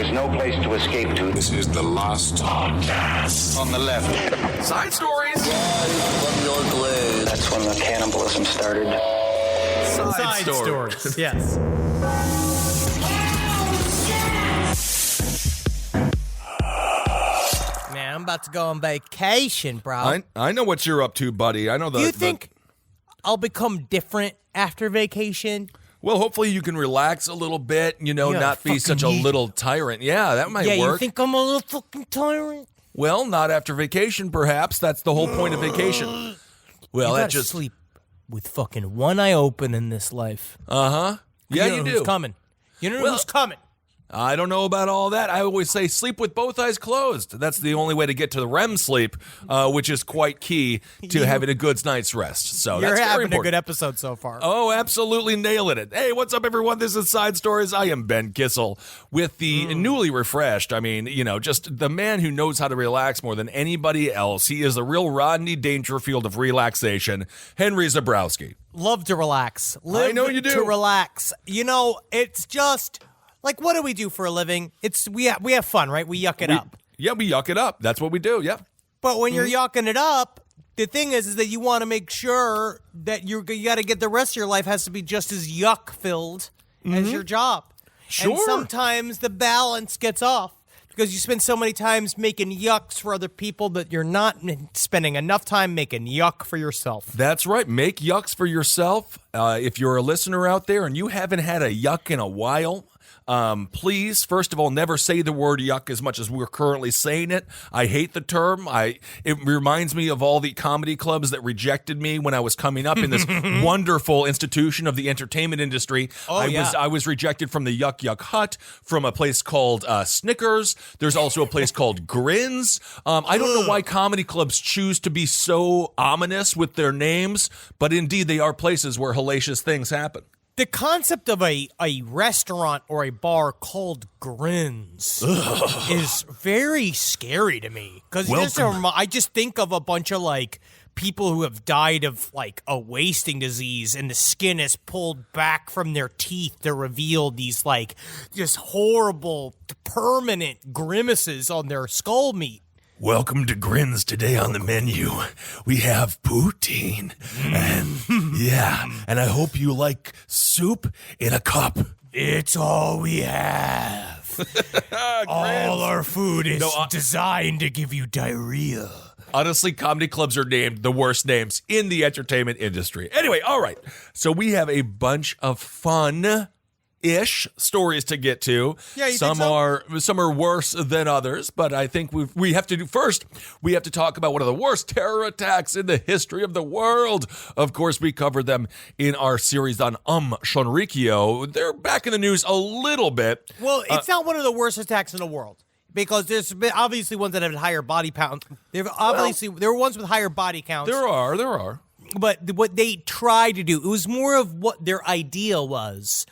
is no place to escape to. This is the last podcast. On the left. Side stories. That's when the cannibalism started. Side stories. Yes. Man, I'm about to go on vacation, bro. I know what you're up to, buddy. I know the. Do you think I'll become different after vacation? Well, hopefully you can relax a little bit, not be such a little tyrant. Yeah, that might work. Yeah, you think I'm a little fucking tyrant? Well, not after vacation, perhaps. That's the whole point of vacation. Well, that just sleep with fucking one eye open in this life. Uh-huh. Yeah, you do. Who's coming? You know who's coming? I don't know about all that. I always say sleep with both eyes closed. That's the only way to get to the REM sleep, which is quite key to having a good night's rest. So You're that's very having important. a good episode so far. Oh, absolutely nailing it. Hey, what's up, everyone? This is Side Stories. I am Ben Kissel with the newly refreshed, just the man who knows how to relax more than anybody else. He is the real Rodney Dangerfield of relaxation, Henry Zabrowski. Love to relax. I know you do. To relax. It's just... Like, what do we do for a living? We have fun, right? We yuck it up. Yeah, we yuck it up. That's what we do, yeah. But when you're yucking it up, the thing is that you want to make sure that you got to get the rest of your life has to be just as yuck-filled as your job. Sure. And sometimes the balance gets off because you spend so many times making yucks for other people that you're not spending enough time making yuck for yourself. That's right. Make yucks for yourself. If you're a listener out there and you haven't had a yuck in a while... please, first of all, never say the word yuck as much as we're currently saying it. I hate the term. It reminds me of all the comedy clubs that rejected me when I was coming up in this wonderful institution of the entertainment industry. I was rejected from the Yuck Yuck Hut, from a place called Snickers. There's also a place called Grins. I don't know why comedy clubs choose to be so ominous with their names, but indeed they are places where hellacious things happen. The concept of a restaurant or a bar called Grins is very scary to me. Because I just think of a bunch of, people who have died of, a wasting disease and the skin is pulled back from their teeth to reveal these, just horrible, permanent grimaces on their skull meat. Welcome to Grins. Today on the menu, we have poutine. And I hope you like soup in a cup. It's all we have. All our food is designed to give you diarrhea. Honestly, comedy clubs are named the worst names in the entertainment industry. Anyway, all right. So we have a bunch of fun-ish stories to get to. Yeah, some are worse than others, but I think we have to talk about one of the worst terror attacks in the history of the world. Of course, we covered them in our series on Shonrikyo. They're back in the news a little bit. Well, it's not one of the worst attacks in the world. Because there's been obviously ones that have higher body count. There are ones with higher body counts. There are. But what they tried to do, it was more of what their idea was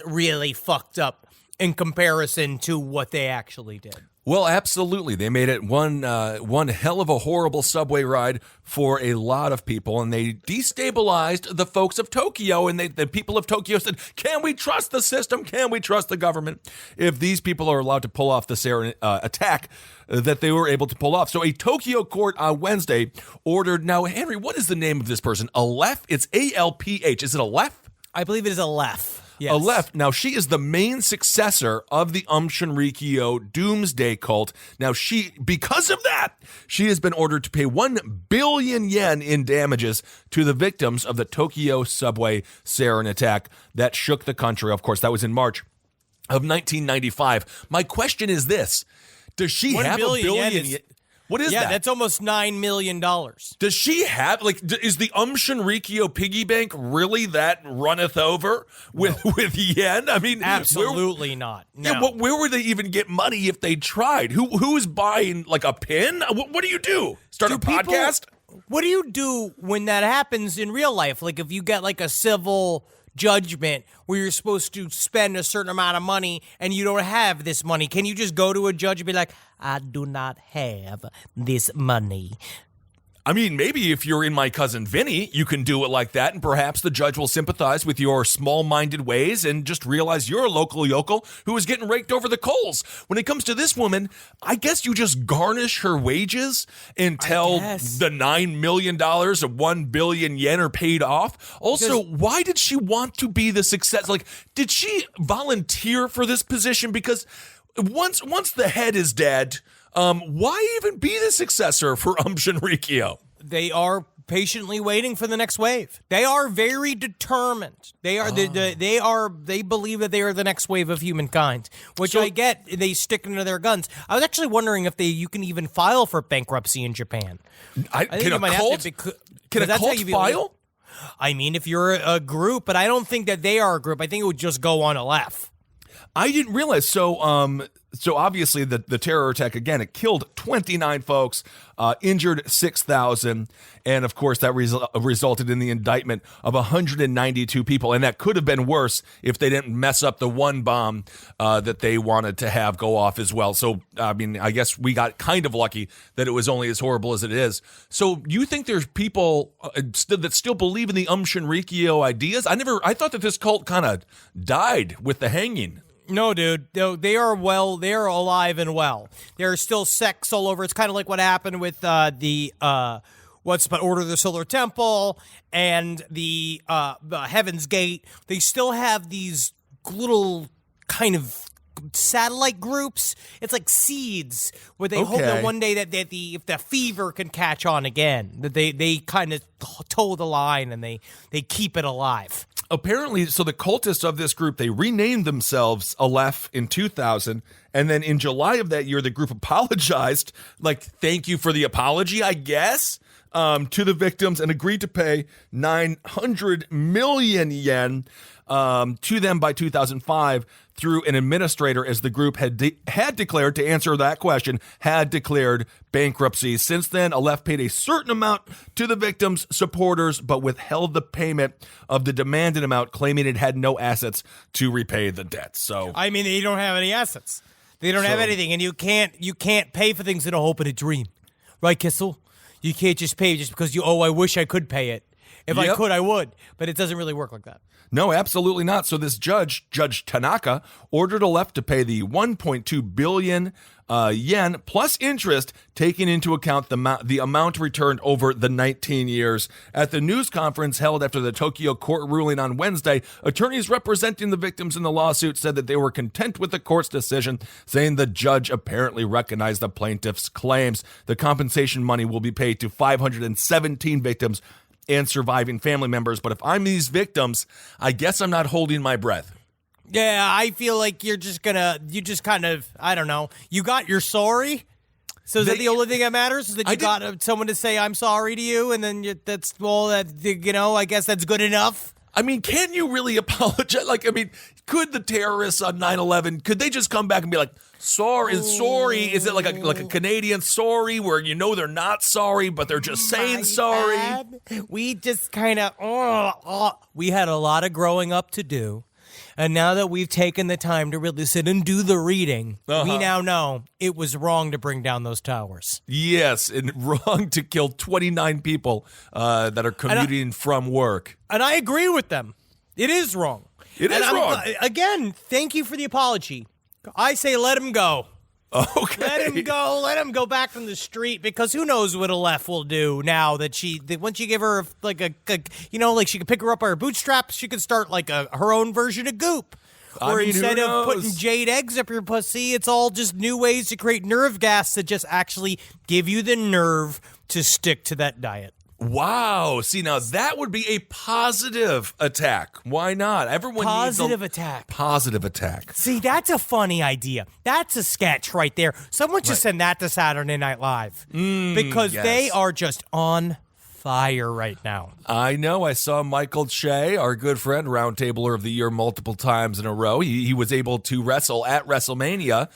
really fucked up in comparison to what they actually did. Well, absolutely. They made it one hell of a horrible subway ride for a lot of people, and they destabilized the folks of Tokyo, and the people of Tokyo said, can we trust the system? Can we trust the government? If these people are allowed to pull off this attack that they were able to pull off. So a Tokyo court on Wednesday ordered, now, Henry, what is the name of this person? Aleph? It's A-L-P-H. Is it Aleph? I believe it is Aleph. Yes. Aleph. Now, she is the main successor of the Shonrikyo doomsday cult. Now, because of that, she has been ordered to pay 1 billion yen in damages to the victims of the Tokyo subway sarin attack that shook the country. Of course, that was in March of 1995. My question is this. Does she have a billion yen? What is that? Yeah, that's almost $9 million. Does she have, is the Shonrikyo piggy bank really that runneth over with yen? I mean, absolutely not. No. Yeah, but where would they even get money if they tried? Who's buying, a pin? What do you do? Start a podcast? What do you do when that happens in real life? Like, if you get, a civil judgment where you're supposed to spend a certain amount of money and you don't have this money, can you just go to a judge and be like, I do not have this money? I mean, maybe if you're in My Cousin Vinny, you can do it like that, and perhaps the judge will sympathize with your small-minded ways and just realize you're a local yokel who is getting raked over the coals. When it comes to this woman, I guess you just garnish her wages until the $9 million of 1 billion yen are paid off. Also, why did she want to be the success? Like, did she volunteer for this position? Because once the head is dead, why even be the successor for Shinrikyo? They are patiently waiting for the next wave. They are very determined. They believe that they are the next wave of humankind, which I get. They stick to their guns. I was actually wondering if you can even file for bankruptcy in Japan. Can a cult file? I mean, if you're a group, but I don't think that they are a group. I think it would just go on LF. I didn't realize. So obviously the terror attack, again, it killed 29 folks, injured 6,000. And of course, that resulted in the indictment of 192 people. And that could have been worse if they didn't mess up the one bomb that they wanted to have go off as well. So, I mean, I guess we got kind of lucky that it was only as horrible as it is. So you think there's people that still believe in the Shinrikyo ideas? I thought that this cult kind of died with the hanging. No, dude. They are alive and well. There's still sects all over. It's kind of like what happened with Order of the Solar Temple and the Heaven's Gate. They still have these little kind of satellite groups. It's like seeds where they hope that one day that if the fever can catch on again, that they kind of toe the line and they keep it alive. Apparently, so the cultists of this group, they renamed themselves Aleph in 2000, and then in July of that year, the group apologized, like, thank you for the apology, I guess, to the victims, and agreed to pay 900 million yen to them by 2005 through an administrator, as the group had declared, to answer that question, had declared bankruptcy. Since then, Aleph paid a certain amount to the victims' supporters, but withheld the payment of the demanded amount, claiming it had no assets to repay the debt. So, I mean, they don't have any assets. They don't have anything, and you can't pay for things in a hope and a dream, right, Kissel? You can't just pay just because I wish I could pay it. If I could, I would, but it doesn't really work like that. No, absolutely not. So this Judge Tanaka, ordered Aleph to pay the 1.2 billion yen plus interest, taking into account the amount returned over the 19 years. At the news conference held after the Tokyo court ruling on Wednesday, attorneys representing the victims in the lawsuit said that they were content with the court's decision, saying the judge apparently recognized the plaintiff's claims. The compensation money will be paid to 517 victims and surviving family members. But if I'm these victims, I guess I'm not holding my breath. Yeah, I feel like you just kind of, I don't know. You got your sorry? So is that the only thing that matters? Is that you got someone to say, I'm sorry to you, and then I guess that's good enough? I mean, can you really apologize? Like, I mean, could the terrorists on 9/11, could they just come back and be like, sorry? Is it like a Canadian sorry where they're not sorry, but they're just saying sorry? We just kind of, we had a lot of growing up to do. And now that we've taken the time to really sit and do the reading, we now know it was wrong to bring down those towers. Yes, and wrong to kill 29 people that are commuting from work. And I agree with them. It is wrong. It is wrong. Again, thank you for the apology. I say let him go. Okay. Let him go back from the street, because who knows what Aleph will do now that once you give her like she can pick her up by her bootstraps, she can start like her own version of Goop. Or instead of putting jade eggs up your pussy, it's all just new ways to create nerve gas that just actually give you the nerve to stick to that diet. Wow. See, now that would be a positive attack. Why not? Everyone needs a positive attack. See, that's a funny idea. That's a sketch right there. Someone should send that to Saturday Night Live. Because they are just on fire right now. I know. I saw Michael Che, our good friend, Roundtabler of the Year, multiple times in a row. He was able to wrestle at WrestleMania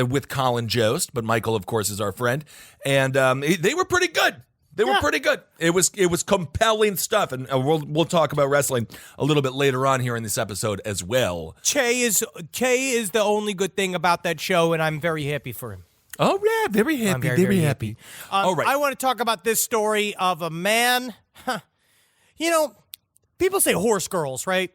with Colin Jost, but Michael, of course, is our friend. And they were pretty good. They were pretty good. It was compelling stuff, and we'll talk about wrestling a little bit later on here in this episode as well. Che is the only good thing about that show, and I'm very happy for him. Oh, yeah, very happy, I'm very happy. All right. I want to talk about this story of a man. You know, people say horse girls, right?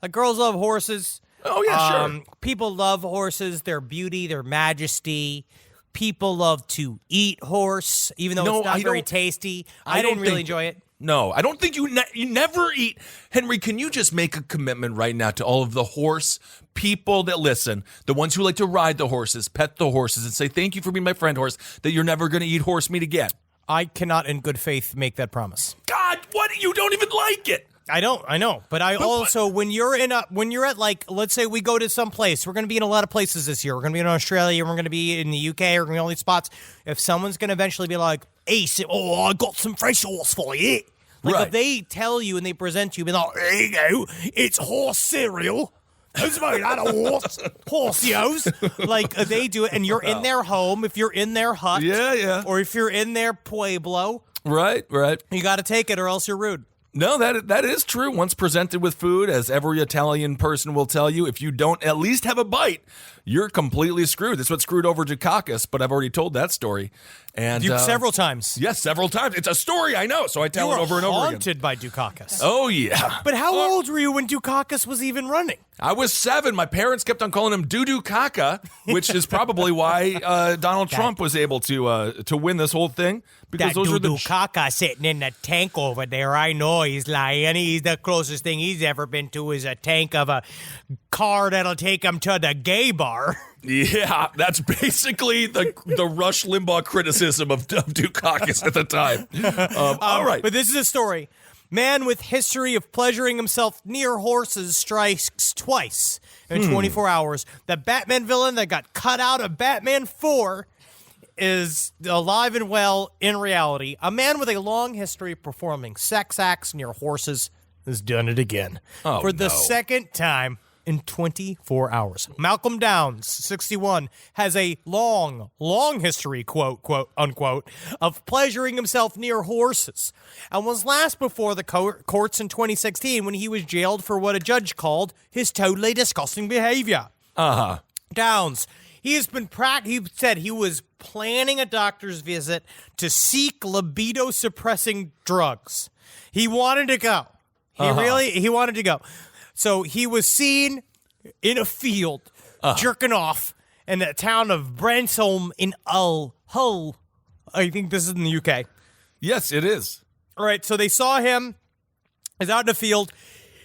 Like girls love horses. Oh, yeah, sure. People love horses, their beauty, their majesty. People love to eat horse, even though it's not very tasty. I didn't really enjoy it. No, I don't think you never eat. Henry, can you just make a commitment right now to all of the horse people that listen, the ones who like to ride the horses, pet the horses, and say, thank you for being my friend horse, that you're never going to eat horse meat again? I cannot in good faith make that promise. God, what? You don't even like it. I know. But also, when you're at like, let's say we go to some place, we're going to be in a lot of places this year. We're going to be in Australia, we're going to be in the UK, we're going to be in all these spots. If someone's going to eventually be like, hey, I got some fresh horse for you. Like, right. If they tell you and they present you, be like, there you go, it's horse cereal. Who's made out of horse? Horsios. Like, they do it, and you're in their home, if you're in their hut. Yeah. Or if you're in their pueblo. Right. You got to take it or else you're rude. No, that is true. Once presented with food, as every Italian person will tell you, if you don't at least have a bite, you're completely screwed. That's what screwed over Dukakis, but I've already told that story. And several times. Yes, several times. It's a story, I know, so I tell it over and over again. Haunted by Dukakis. Oh, yeah. But how old were you when Dukakis was even running? I was 7. My parents kept on calling him Doo-Doo Kaka, which is probably why Donald Trump was able to win this whole thing. Because That those are Doo-Doo Kaka sitting in the tank over there, I know he's lying. He's the closest thing he's ever been to is a tank of a car that'll take him to the gay bar. Yeah, that's basically the Rush Limbaugh criticism of Dukakis at the time. All right. But this is a story. Man with history of pleasuring himself near horses strikes twice in 24 hours. The Batman villain that got cut out of Batman 4 is alive and well in reality. A man with a long history of performing sex acts near horses has done it again. For the second time in 24 hours. Malcolm Downs, 61, has a long history, quote, unquote, of pleasuring himself near horses, and was last before the courts in 2016 when he was jailed for what a judge called his totally disgusting behavior. Downs, he said he was planning a doctor's visit to seek libido-suppressing drugs. He wanted to go. He wanted to go. So he was seen in a field jerking off in the town of Bransholm in Hull. I think this is in the UK. Yes, it is. All right, so they saw him. He's out in the field.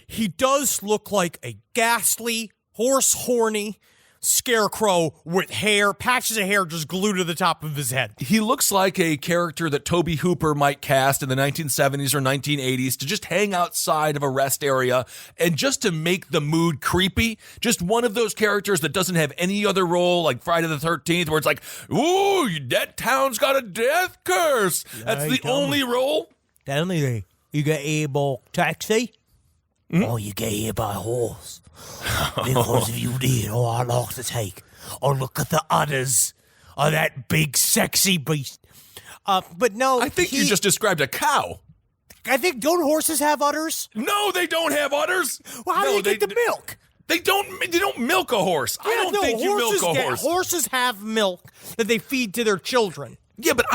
He does look like a ghastly, horny scarecrow with patches of hair just glued to the top of his head. He looks like a character that Toby Hooper might cast in the 1970s or 1980s to just hang outside of a rest area and just to make the mood creepy. Just one of those characters that doesn't have any other role, like Friday the 13th, where it's like, ooh, that town's got a death curse. That's the only role. Tell me, you get here by taxi? Or you get here by horse? Because if you did, I'd like to take a look at the udders of that big sexy beast. But no, I think you just described a cow. I think, don't horses have udders? No, they don't have udders. Well, how do you get the milk? They don't milk a horse. I don't think you milk a horse. Horses have milk that they feed to their children. Yeah, but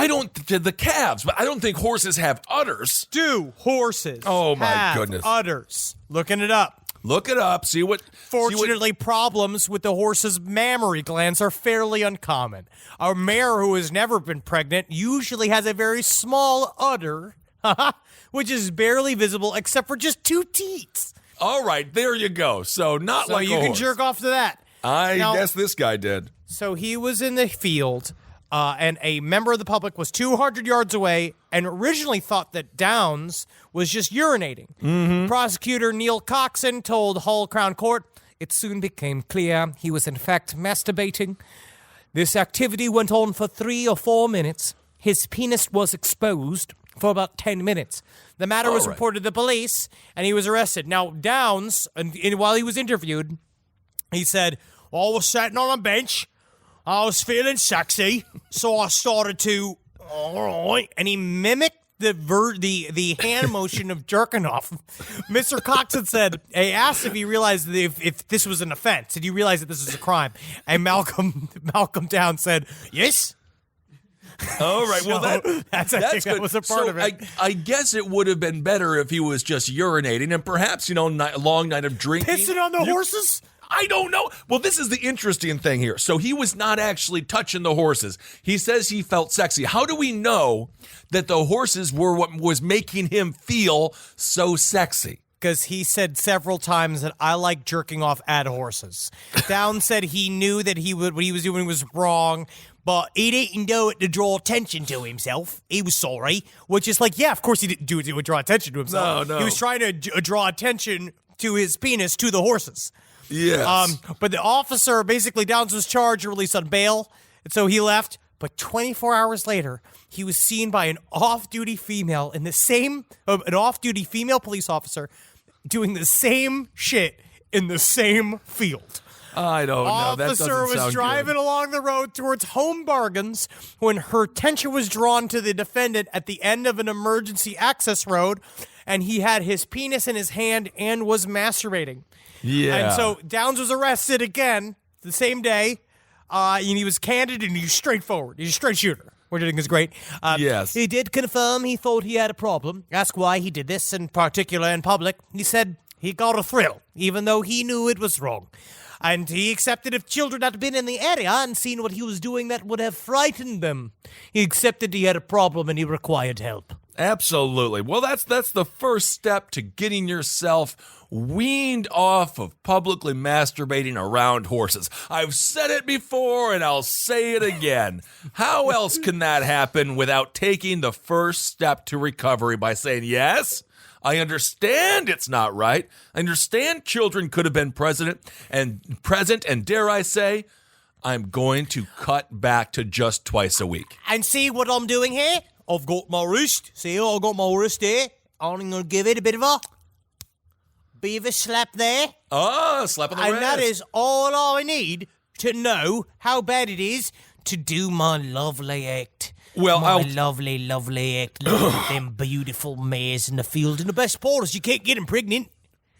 to the calves, but I don't think horses have udders. Do horses my goodness. udders? Looking it up. Look it up. See what. Fortunately, problems with the horse's mammary glands are fairly uncommon. A mare who has never been pregnant usually has a very small udder, which is barely visible except for just 2 teats. All right, there you go. So like a you can horse. jerk off to that. I guess this guy did. So he was in the field, and a member of the public was 200 yards away and originally thought that Downs was just urinating. Prosecutor Neil Coxon told Hull Crown Court, it soon became clear he was in fact masturbating. This activity went on for 3 or 4 minutes. His penis was exposed for about 10 minutes. The matter was reported to the police, and he was arrested. Now, Downs, while he was interviewed, he said, I was sitting on a bench. I was feeling sexy, so I started to, all right, and he mimicked the hand motion of jerking off. Mr. Coxon said, he asked if he realized that if this was an offense. Did you realize that this was a crime? And Malcolm Downs said, yes, All right. Well, that's good. that was a part of it. I guess it would have been better if he was just urinating and perhaps, a long night of drinking. Pissing on the horses? I don't know. Well, this is the interesting thing here. So he was not actually touching the horses. He says he felt sexy. How do we know that the horses were what was making him feel so sexy? Because he said several times that I like jerking off at horses. Downs said he knew that what he was doing was wrong, but he didn't do it to draw attention to himself. He was sorry, which is like, yeah, of course he didn't do it to draw attention to himself. No. He was trying to draw attention to his penis to the horses. Yes. But the officer, basically Downs was charged and released on bail, and so he left. But 24 hours later, he was seen by an off-duty female in the same, an off-duty female police officer doing the same shit in the same field. I don't know. That doesn't Officer was sound driving good. along the road towards Home Bargains when her attention was drawn to the defendant at the end of an emergency access road, and he had his penis in his hand and was masturbating. Yeah. And so Downs was arrested again the same day, and he was candid and he's straightforward. He's a straight shooter, which I think is great. Yes. He did confirm he thought he had a problem. Asked why he did this, in particular in public. He said he got a thrill, even though he knew it was wrong. And he accepted if children had been in the area and seen what he was doing, that would have frightened them. He accepted he had a problem and he required help. Absolutely. Well, that's the first step to getting yourself weaned off of publicly masturbating around horses. I've said it before and I'll say it again. How else can that happen without taking the first step to recovery by saying, yes, I understand it's not right. I understand children could have been present, and dare I say, I'm going to cut back to just twice a week. And see what I'm doing here? I've got my wrist. See, I've got my wrist here. I'm going to give it a bit of a slap there. Oh, slap on the wrist. And that is all I need to know how bad it is to do my lovely act. Well, my lovely, lovely act. Look at them beautiful mares in the field. And the best part is you can't get them pregnant.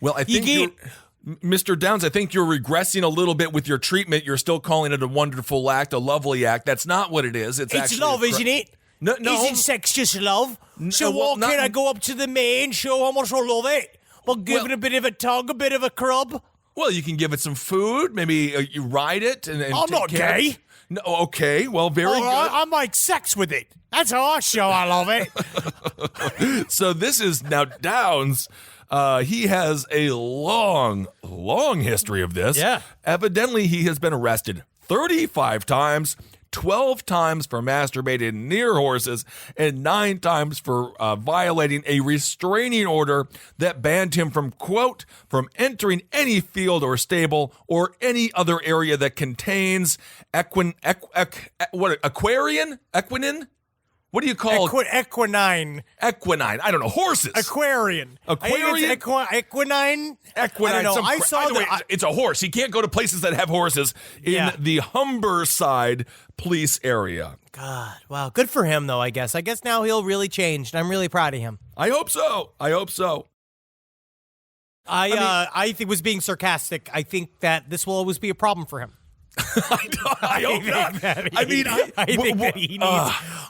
Well, I think Mr. Downs, I think you're regressing a little bit with your treatment. You're still calling it a wonderful act, a lovely act. That's not what it is. It's actually love, isn't it? No. Isn't sex just love? So well, why can't I go up to the mare and show how much I love it? Well, give it a bit of a tug, a bit of a crub. Well, you can give it some food. Maybe you ride it. And I'm not gay. No, okay. Well, very good. I'm like sex with it. That's how I show I love it. So this is now Downs. He has a long history of this. Yeah. Evidently, he has been arrested 35 times, 12 times for masturbating near horses, and 9 times for violating a restraining order that banned him from, quote, from entering any field or stable or any other area that contains equine? What do you call Equinine? Equinine. I don't know. Horses. Aquarian. Aquarian? Equinine? I don't know. I saw either way, it's a horse. He can't go to places that have horses in the Humberside police area. God, wow. Good for him, though, I guess. I guess now he'll really change, and I'm really proud of him. I hope so. I think was being sarcastic. I think that this will always be a problem for him. I hope not.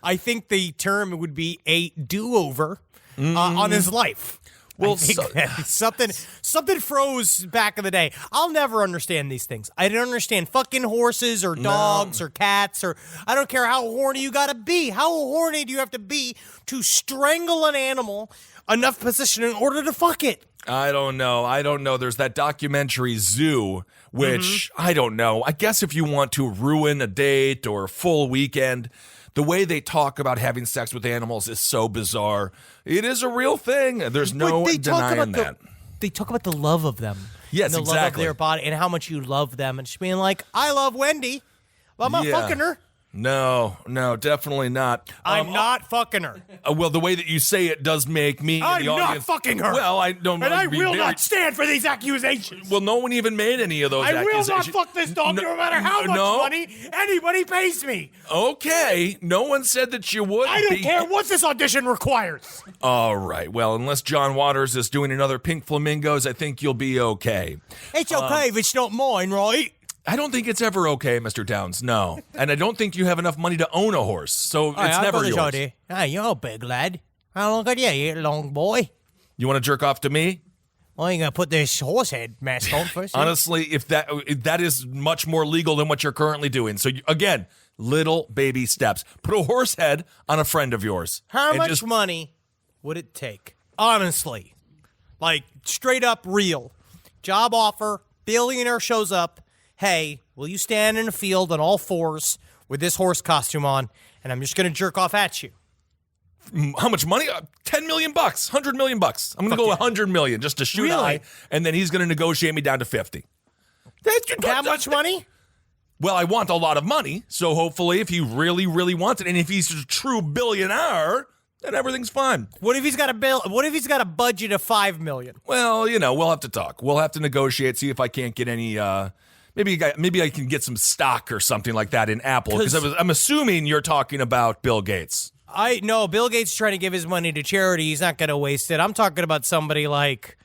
I think the term would be a do-over on his life. Well, something froze back in the day. I'll never understand these things. I don't understand fucking horses or dogs or cats, or I don't care how horny you gotta be. How horny do you have to be to strangle an animal enough position in order to fuck it? I don't know. There's that documentary Zoo, which I don't know. I guess if you want to ruin a date or a full weekend, the way they talk about having sex with animals is so bizarre. It is a real thing. There's no denying that. They talk about the love of them. Yes, and the love of their body and how much you love them. And just being like, I love Wendy, but I'm not fucking her. No, definitely not. I'm not fucking her. Well, the way that you say it does make me I'm and the audience... not fucking her. Well, I don't... And I will not stand for these accusations. Well, no one even made any of those accusations. I will not fuck this dog no matter how much money anybody pays me. Okay, no one said that you would. I don't care what this audition requires. All right, well, unless John Waters is doing another Pink Flamingos, I think you'll be okay. It's okay if it's not mine, right? I don't think it's ever okay, Mr. Downs. No. And I don't think you have enough money to own a horse. So it's never yours. Hey, you're a big lad. How long are you, long boy? You want to jerk off to me? Well, you going to put this horse head mask on first? Honestly, if that is much more legal than what you're currently doing. So, again, little baby steps. Put a horse head on a friend of yours. How much money would it take? Honestly. Like, straight up real. Job offer, billionaire shows up. Hey, will you stand in a field on all fours with this horse costume on, and I'm just going to jerk off at you? How much money? $10 million, $100 million. I'm going to go $100 million just to shoot high, and then he's going to negotiate me down to 50. That much money? Well, I want a lot of money, so hopefully if he really, really wants it, and if he's a true billionaire, then everything's fine. What if he's got a budget of $5 million? Well, we'll have to talk. We'll have to negotiate, see if I can't get any. Maybe I can get some stock or something like that in Apple, because I'm assuming you're talking about Bill Gates. No, Bill Gates is trying to give his money to charity. He's not going to waste it. I'm talking about somebody like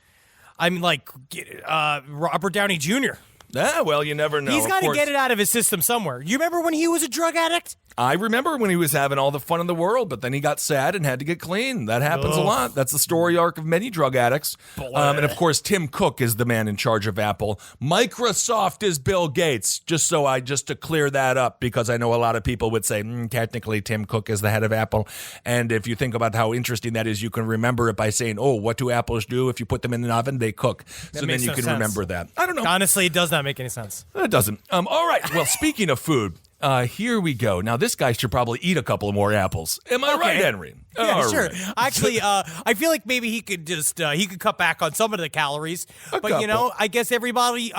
Robert Downey Jr. Ah, well, you never know. He's got to get it out of his system somewhere. You remember when he was a drug addict? I remember when he was having all the fun in the world, but then he got sad and had to get clean. That happens a lot. That's the story arc of many drug addicts. And of course, Tim Cook is the man in charge of Apple. Microsoft is Bill Gates. Just to clear that up, because I know a lot of people would say, technically Tim Cook is the head of Apple. And if you think about how interesting that is, you can remember it by saying, what do apples do? If you put them in an oven, they cook. So then you can remember that. I don't know. Honestly, it does not make any sense. It doesn't. All right. Well, speaking of food, here we go. Now, this guy should probably eat a couple more apples. Am I right, Henry? Yeah, sure. Right. Actually, I feel like maybe he could cut back on some of the calories. But I guess everybody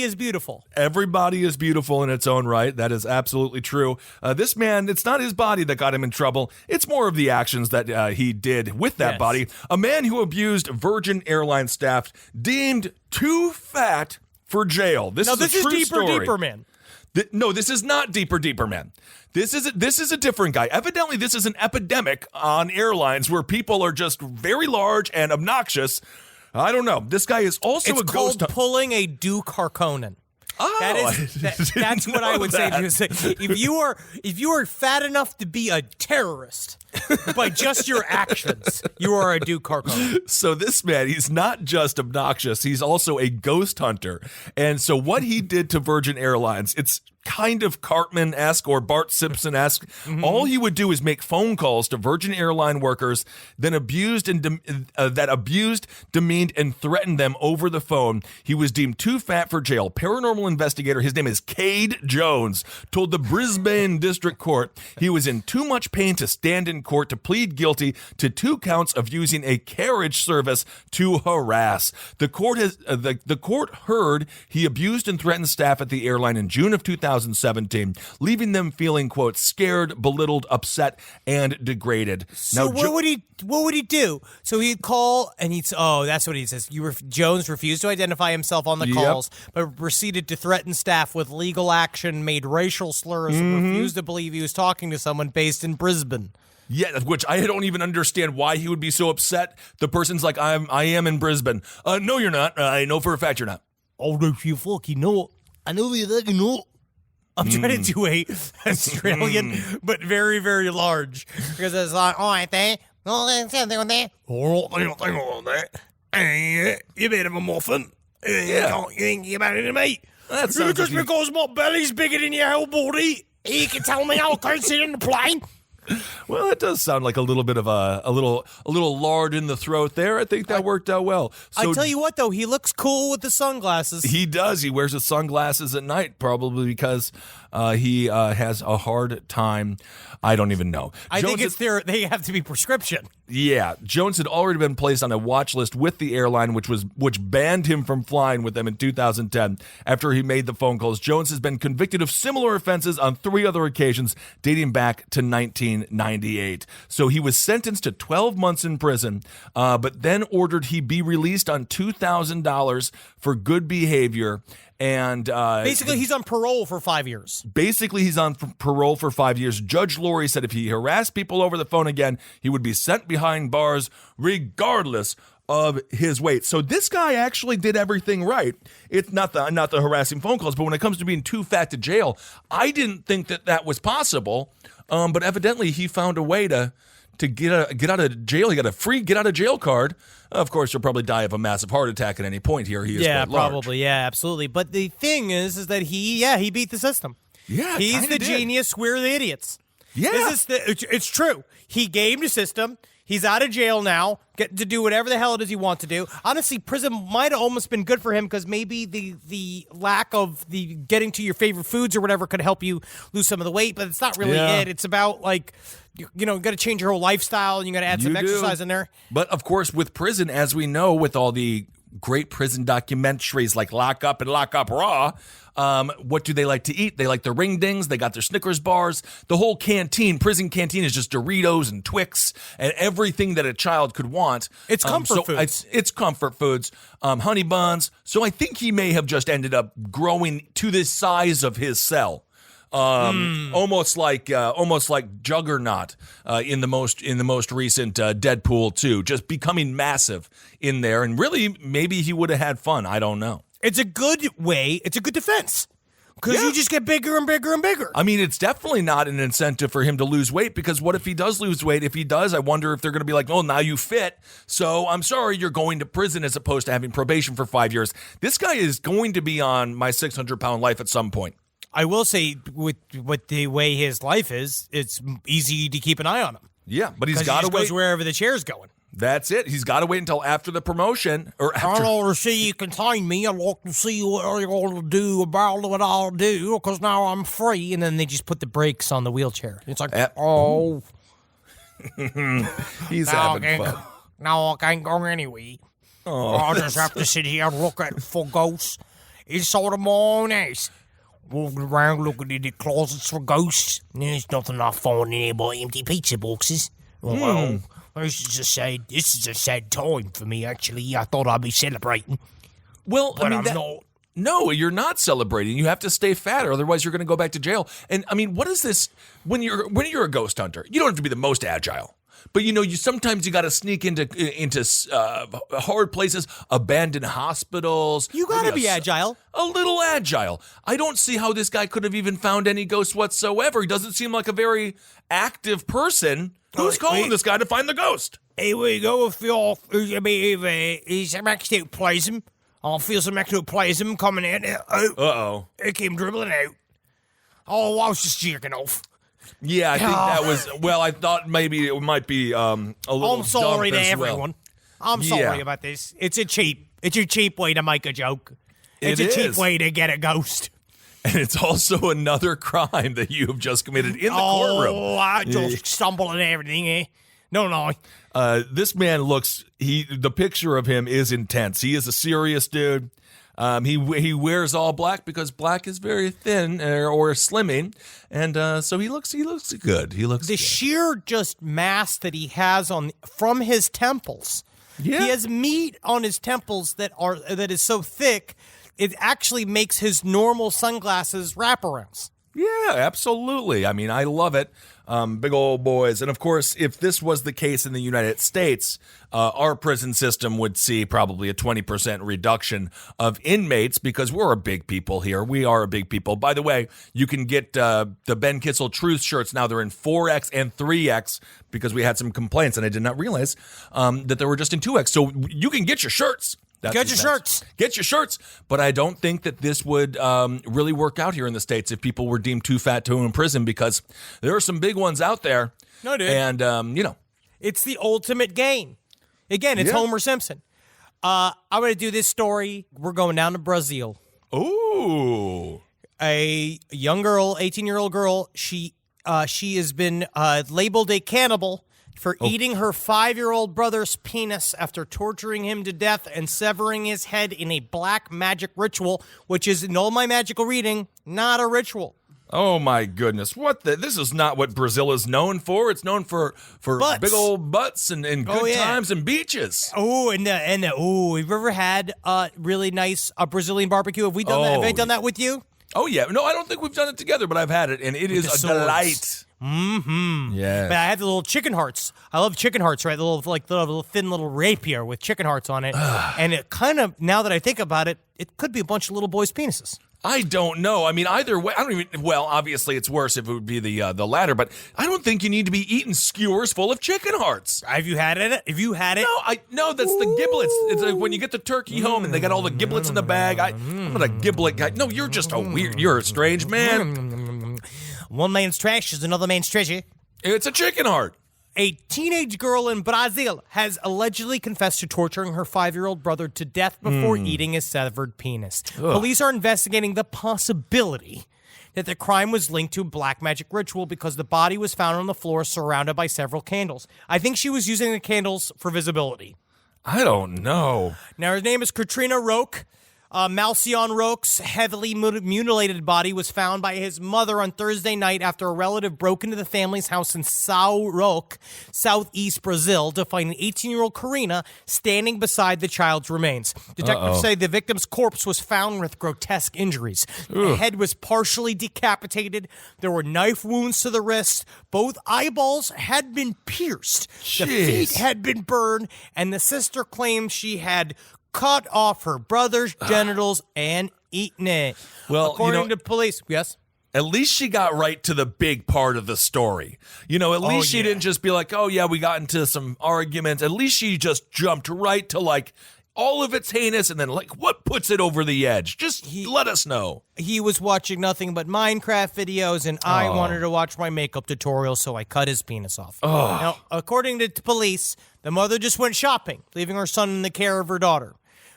is beautiful. Everybody is beautiful in its own right. That is absolutely true. This man, it's not his body that got him in trouble. It's more of the actions that he did with that body. A man who abused Virgin Airlines staff deemed too fat for jail. This is deeper, man. No, this is not deeper, man. This is a different guy. Evidently, this is an epidemic on airlines where people are just very large and obnoxious. I don't know. This guy is also a ghost. It's called pulling a Duke Harkonnen. Oh, that's what I would say to you. If you are fat enough to be a terrorist by just your actions, you are a Duke Harkonnen. So this man, he's not just obnoxious, he's also a ghost hunter. And so what he did to Virgin Airlines, it's kind of Cartman-esque or Bart Simpson-esque. Mm-hmm. All he would do is make phone calls to Virgin Airline workers, then abused, demeaned, and threatened them over the phone. He was deemed too fat for jail. Paranormal investigator, his name is Cade Jones, told the Brisbane District Court he was in too much pain to stand in court to plead guilty to 2 counts of using a carriage service to harass. The court heard he abused and threatened staff at the airline in June of 2017, leaving them feeling, quote, scared, belittled, upset, and degraded. So what would he do? So he'd call and that's what he says. Jones refused to identify himself on the calls, but proceeded to threaten staff with legal action, made racial slurs, and refused to believe he was talking to someone based in Brisbane. Yeah, which I don't even understand why he would be so upset. The person's like, I am in Brisbane. No, you're not. I know for a fact you're not. Oh, don't you fucking know? I know you fucking know. I'm trying to do a Australian, but very, very large. Because it's like, I think, you bit of a muffin. You think you're better than me. That's because my belly's bigger than your whole body. You can tell me I can't sit in the plane. Well, it does sound like a little bit of a little lard in the throat there. I think that worked out well. So, I tell you what, though, he looks cool with the sunglasses. He does. He wears his sunglasses at night, probably because he has a hard time. I don't even know. I think they have to be prescription. Yeah, Jones had already been placed on a watch list with the airline, which banned him from flying with them in 2010 after he made the phone calls. Jones has been convicted of similar offenses on 3 other occasions dating back to 1998. So he was sentenced to 12 months in prison, but then ordered he be released on $2,000 for good behavior. And basically, he's on parole for 5 years. Basically, he's on parole for 5 years. Judge Laurie said if he harassed people over the phone again, he would be sent behind bars regardless of his weight. So this guy actually did everything right. It's not the harassing phone calls, but when it comes to being too fat to jail, I didn't think that was possible. But evidently he found a way to get out of jail. He got a free get out of jail card. Of course, he'll probably die of a massive heart attack at any point here. He is quite large. Probably. Yeah, absolutely. But the thing is that he beat the system. Yeah, he's the genius. We're the idiots. Yeah, it's true. He gamed the system. He's out of jail now, getting to do whatever the hell it is he wants to do. Honestly, prison might have almost been good for him because maybe the lack of the getting to your favorite foods or whatever could help you lose some of the weight, but it's not really it. It's about, like, you got to change your whole lifestyle and you got to add some exercise in there. But, of course, with prison, as we know, with all the great prison documentaries like Lock Up and Lock Up Raw, what do they like to eat? They like their ring dings. They got their Snickers bars. The whole prison canteen is just Doritos and Twix and everything that a child could want. It's comfort foods. It's comfort foods, honey buns. So I think he may have just ended up growing to the size of his cell. Almost like Juggernaut in the most recent Deadpool 2, just becoming massive in there, and really maybe he would have had fun. I don't know. It's a good way. It's a good defense because you just get bigger and bigger and bigger. I mean, it's definitely not an incentive for him to lose weight, because what if he does lose weight? If he does, I wonder if they're going to be like, oh, now you fit, so I'm sorry, you're going to prison as opposed to having probation for 5 years. This guy is going to be on my 600-pound life at some point. I will say, with the way his life is, it's easy to keep an eye on him. Yeah, but he's got to wait. Goes wherever the chair's going. That's it. He's got to wait until after the promotion. Or after. I don't want to see you contain me. I'd like to see what you're going to do about what I'll do, because now I'm free. And then they just put the brakes on the wheelchair. It's like, He's having fun. Now I can't go anyway. I'll just have to sit here and look at for ghosts inside of my own ass. Walking around looking in the closets for ghosts. There's nothing I find in here but empty pizza boxes. Well, this is a sad time for me, actually. I thought I'd be celebrating. Well, but I'm not. No, you're not celebrating. You have to stay fat, or otherwise you're going to go back to jail. And I mean, what is this? When you're a ghost hunter, you don't have to be the most agile. But you sometimes you got to sneak into hard places, abandoned hospitals. You got to be agile. A little agile. I don't see how this guy could have even found any ghosts whatsoever. He doesn't seem like a very active person. Who's calling this guy to find the ghost? Here we go. If he's some ectoplasm, I'll feel some ectoplasm coming in. It came dribbling out. Oh, I was just jerking off. Yeah, I think that was, I thought maybe it might be a little I'm sorry to everyone. Well. I'm sorry about this. It's a cheap way to make a joke. It's a cheap way to get a ghost. And it's also another crime that you have just committed in the courtroom. Oh, I just stumble and everything, eh? No. This man the picture of him is intense. He is a serious dude. He wears all black because black is very thin or slimming, and so he looks good. He looks the good. Sheer just mass that he has from his temples. Yeah. He has meat on his temples that is so thick it actually makes his normal sunglasses wraparounds. Yeah, absolutely. I mean, I love it. Big old boys. And of course, if this was the case in the United States, our prison system would see probably a 20% reduction of inmates because we're a big people here. We are a big people. By the way, you can get the Ben Kissel Truth shirts now. They're in 4X and 3X because we had some complaints and I did not realize that they were just in 2X. So you can get your shirts. Get your shirts. But I don't think that this would really work out here in the States if people were deemed too fat to imprison, because there are some big ones out there. No, dude. And, it's the ultimate game. Again, it's Homer Simpson. I'm going to do this story. We're going down to Brazil. Ooh. A young girl, 18-year-old girl, she has been labeled a cannibal for eating her 5-year-old brother's penis after torturing him to death and severing his head in a black magic ritual, which is, in all my magical reading, not a ritual. Oh my goodness! This is not what Brazil is known for. It's known for butts. Big old butts and good times and beaches. Oh, have you ever had really nice Brazilian barbecue? Have we done that? Have I done that with you? Oh yeah, no, I don't think we've done it together, but I've had it, and it is a delight. Yes. But I had the little chicken hearts. I love chicken hearts, right? The little thin little rapier with chicken hearts on it. And it kind of, now that I think about it, it could be a bunch of little boys' penises. I don't know. I mean, either way, I don't even. Well, obviously, it's worse if it would be the latter. But I don't think you need to be eating skewers full of chicken hearts. Have you had it? Have you had it? No, that's the giblets. It's like when you get the turkey home and they got all the giblets in the bag. I'm not a giblet guy. No, you're just you're a strange man. One man's trash is another man's treasure. It's a chicken heart. A teenage girl in Brazil has allegedly confessed to torturing her 5-year-old brother to death before eating his severed penis. Police are investigating the possibility that the crime was linked to a black magic ritual because the body was found on the floor surrounded by several candles. I think she was using the candles for visibility. I don't know. Now, her name is Katrina Roque. Malcion Roque's heavily mutilated body was found by his mother on Thursday night after a relative broke into the family's house in São Roque, southeast Brazil, to find an 18-year-old Karina standing beside the child's remains. Detectives say the victim's corpse was found with grotesque injuries. The head was partially decapitated. There were knife wounds to the wrist. Both eyeballs had been pierced. Jeez. The feet had been burned, and the sister claimed she had cut off her brother's genitals and eaten it. Well, according to police, yes. At least she got right to the big part of the story. At least she didn't just be like, oh, yeah, we got into some arguments. At least she just jumped right to, like, all of it's heinous, and then, like, what puts it over the edge? Just let us know. He was watching nothing but Minecraft videos, and I wanted to watch my makeup tutorial, so I cut his penis off. Now, according to police, the mother just went shopping, leaving her son in the care of her daughter.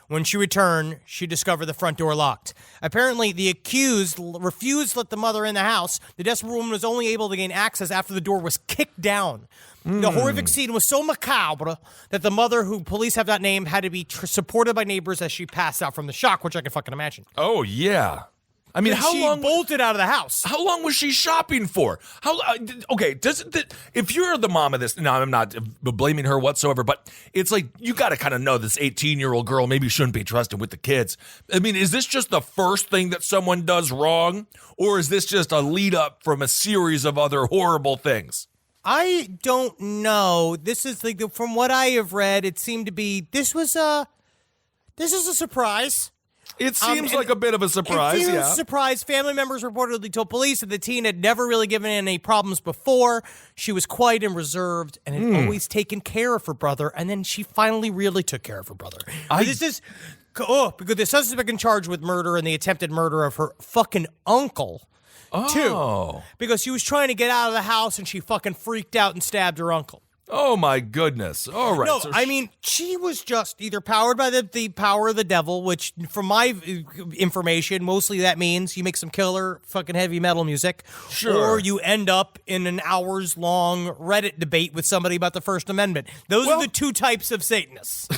When she returned, she discovered the front door locked. Apparently, the accused refused to let the mother in the house. The desperate woman was only able to gain access after the door was kicked down. The horrific scene was so macabre that the mother, who police have not named, had to be supported by neighbors as she passed out from the shock, which I can fucking imagine. Oh, yeah. I mean, how she long bolted out of the house? How long was she shopping for? If you're the mom of this, no, I'm not blaming her whatsoever, but it's like you got to kind of know this 18-year-old girl maybe shouldn't be trusted with the kids. I mean, is this just the first thing that someone does wrong, or is this just a lead up from a series of other horrible things? I don't know. This is like from what I have read, it seemed to be this was a surprise. It seems like a bit of a surprise, It seems yeah. a surprise. Family members reportedly told police that the teen had never really given in any problems before. She was quiet and reserved and had always taken care of her brother, and then she finally really took care of her brother. Because the suspect in charge with murder and the attempted murder of her fucking uncle, too. Because she was trying to get out of the house and she fucking freaked out and stabbed her uncle. Oh, my goodness. All right. No, I mean, she was just either powered by the power of the devil, which, from my information, mostly that means you make some killer fucking heavy metal music. Sure. Or you end up in an hours-long Reddit debate with somebody about the First Amendment. Those are the two types of Satanists.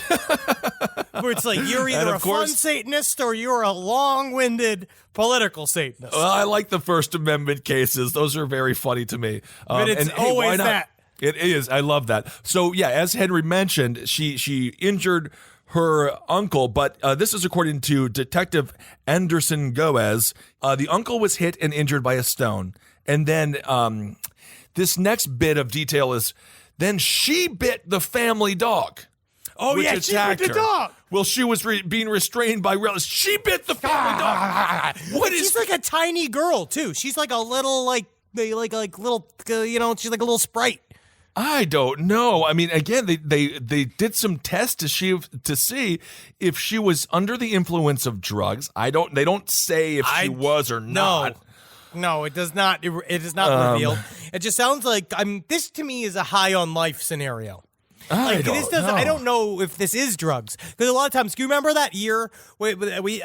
Where it's like, you're either a fun Satanist or you're a long-winded political Satanist. Well, I like the First Amendment cases. Those are very funny to me. But it's always that. It is. I love that. So, yeah, as Henry mentioned, she injured her uncle, but this is according to Detective Anderson Goes. The uncle was hit and injured by a stone. And then this next bit of detail is, then she bit the family dog. Oh, which yeah, she bit the dog. Well, she was being restrained by relatives. She bit the family dog. She's like a tiny girl, too. She's like a little, like little, she's like a little sprite. I don't know. I mean, again, they did some tests to see if she was under the influence of drugs. They don't say if she was or not. No, it does not. It is not revealed. It just sounds like this to me is a high on life scenario. I don't know if this is drugs, because a lot of times, do you remember that year we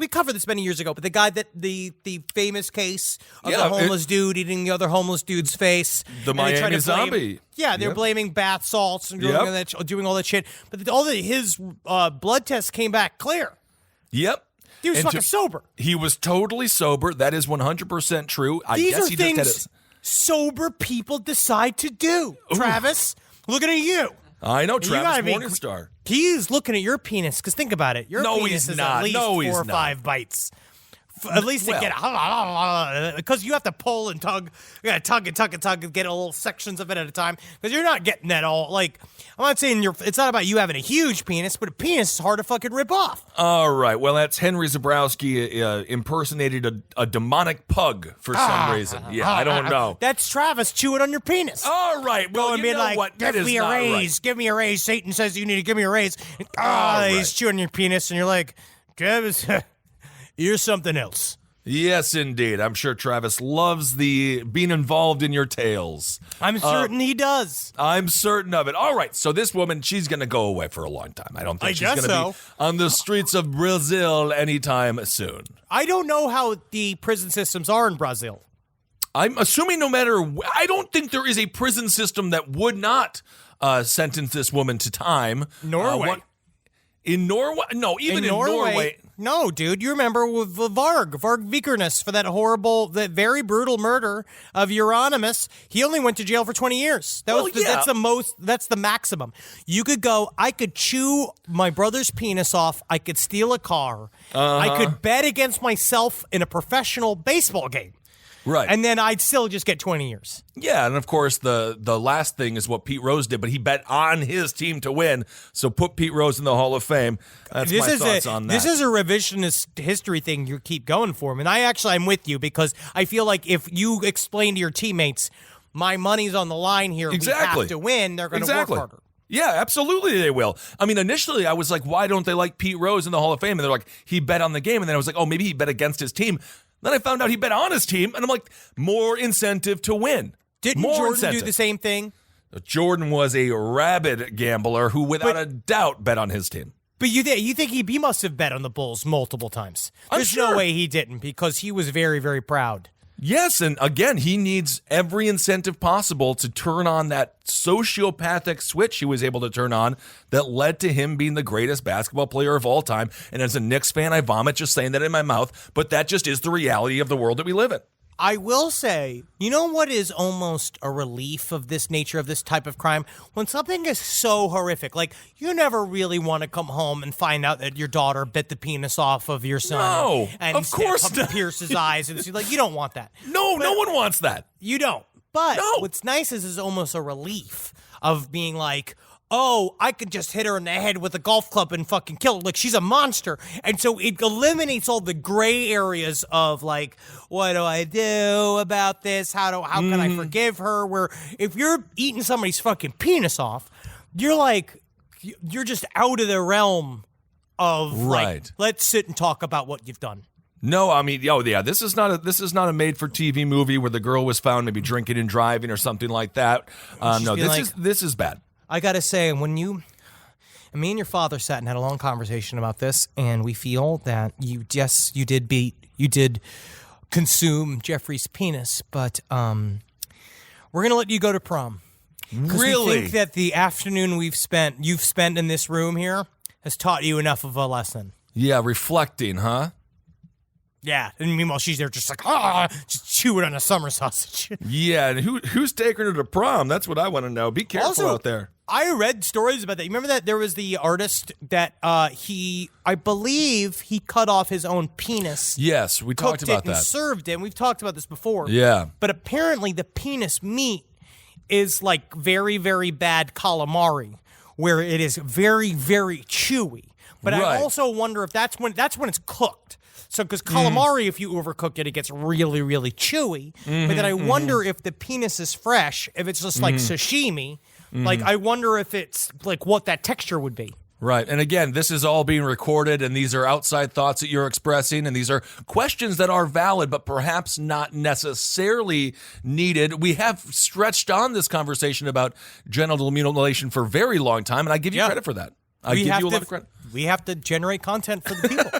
covered this many years ago? But the guy that the famous case of the homeless dude eating the other homeless dude's face, the Miami zombie. Yeah, they're blaming bath salts and doing all that shit. But his blood tests came back clear. Yep. He was fucking sober. He was totally sober. That is 100% true. These are things sober people decide to do. Ooh. Travis, looking at you. I know, Travis Morningstar. He's looking at your penis, because think about it. Your penis is at least 4 or 5 bites. At least to Well. get because you have to pull and tug. You got to tug and tug and tug and get a little sections of it at a time because you're not getting that all. Like I'm not saying it's not about you having a huge penis, but a penis is hard to fucking rip off. All right. Well, that's Henry Zabrowski impersonated a demonic pug for some reason. Yeah, I don't know. That's Travis chewing on your penis. All right. Well, Go and you be know like, what? That give is me a not raise. right. Give me a raise. Satan says you need to give me a raise. And, right. He's chewing your penis, and you're like, Travis, you're something else. Yes, indeed. I'm sure Travis loves being involved in your tales. I'm certain he does. I'm certain of it. All right. So this woman, she's going to go away for a long time. I don't think she's going to be on the streets of Brazil anytime soon. I don't know how the prison systems are in Brazil. I'm assuming I don't think there is a prison system that would not sentence this woman to time. Norway. In Norway? No, even in Norway. No, dude. You remember with Varg Vikernes for that very brutal murder of Euronymous. He only went to jail for 20 years. That's the maximum. You could go, I could chew my brother's penis off. I could steal a car. I could bet against myself in a professional baseball game. Right. And then I'd still just get 20 years. Yeah, and of course the last thing is what Pete Rose did, but he bet on his team to win, so put Pete Rose in the Hall of Fame. That's my thoughts on that. This is a revisionist history thing you keep going for, and I'm with you because I feel like if you explain to your teammates, my money's on the line here, Exactly. we have to win, they're going to work harder. Yeah, absolutely they will. I mean, initially I was like, why don't they like Pete Rose in the Hall of Fame? And they're like, he bet on the game, and then I was like, oh, maybe he bet against his team. Then I found out he bet on his team, and I'm like, more incentive to win. Didn't Jordan do the same thing? Jordan was a rabid gambler who, without a doubt, bet on his team. But you think he must have bet on the Bulls multiple times. There's no way he didn't because he was very, very proud. Yes, and again, he needs every incentive possible to turn on that sociopathic switch he was able to turn on that led to him being the greatest basketball player of all time. And as a Knicks fan, I vomit just saying that in my mouth, but that just is the reality of the world that we live in. I will say, you know what is almost a relief of this nature of this type of crime? When something is so horrific, like you never really want to come home and find out that your daughter bit the penis off of your son. No, and of course not. Pierce his eyes. And like, you don't want that. No one wants that. You don't. But No. what's nice is almost a relief of being like, oh, I could just hit her in the head with a golf club and fucking kill her. Like, she's a monster. And so it eliminates all the gray areas of, like, what do I do about this? How can I forgive her? Where if you're eating somebody's fucking penis off, you're like, you're just out of the realm of, like, let's sit and talk about what you've done. No, I mean, this is not a made-for-TV movie where the girl was found maybe drinking and driving or something like that. No, this is bad. I gotta say, me and your father sat and had a long conversation about this, and we feel that you did consume Jeffrey's penis, but we're gonna let you go to prom. Really? We think that the afternoon you've spent in this room here has taught you enough of a lesson. Yeah, reflecting, huh? Yeah, and meanwhile she's there just like just chewing on a summer sausage. Yeah, and who's taking her to prom? That's what I want to know. Be careful out there. I read stories about that. You remember that there was the artist that I believe he cut off his own penis. Yes, we talked about that. And served it. And we've talked about this before. Yeah. But apparently the penis meat is like very, very bad calamari, where it is very, very chewy. But I also wonder if that's when it's cooked. So, because calamari, if you overcook it, it gets really, really chewy. But then I wonder if the penis is fresh, if it's just like sashimi. Like, I wonder if it's like what that texture would be. Right. And again, this is all being recorded, and these are outside thoughts that you're expressing, and these are questions that are valid, but perhaps not necessarily needed. We have stretched on this conversation about genital mutilation for a very long time, and I give you credit for that. I give you a lot of credit. We have to generate content for the people.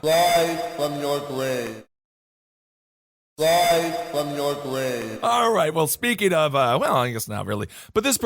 Rise from your grave. Rise from your grave. All right. Well, speaking of, well, I guess not really. But this